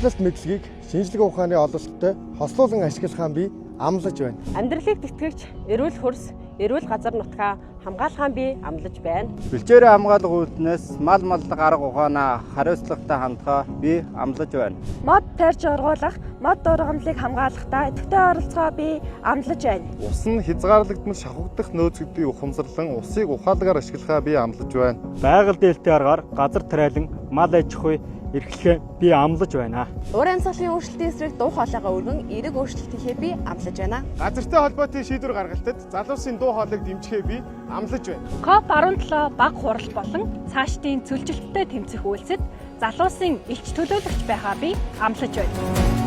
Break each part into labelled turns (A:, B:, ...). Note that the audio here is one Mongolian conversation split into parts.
A: урамшлалт мэдлэгийг шинжлэх ухааны ололттой хослуулан ашиглахаа би амлаж байна.
B: Амьдралыг тэтгэгч эрүүл хөрс, эрүүл газар нутгаа хамгаалахаа би амлаж байна.
C: Бэлчээр хамгаалах үүднээс мал маллах арга ухаанаа хариуцлагатай хандхаа би амлаж байна.
D: Мод тарьж ургуулах, мод дургамлыг хамгаалахдаа идэвхтэй оролцохоо би амлаж байна.
A: Ус нь хязгаарлагдмал шавхагдах нөөцүүдийг ухамсарлан усыг ухаалгаар ашиглахаа би амлаж байна.
E: Байгаль дээлтэй аргаар газар тариалан мал аж ахуй эрхлэхээ би амлаж байна.
B: Уур амьсгалын өөрчлөлтийн эсрэг дуу хоолойгоо өргөн эерэг өөрчлөлт хийхээ би амлаж байна.
A: Газартай холбоотой шийдвэр гаргалтад залуусын дуу хоолойг дэмжихээ би амлаж байна.
D: COP17 баг хурал болон цаашдын цөлжилттэй тэмцэх үйлсэд залуусын элч төлөөлөгч байхаа би амлаж байна.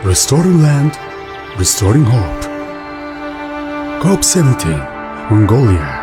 F: Restoring land, restoring hope. COP17, Mongolia.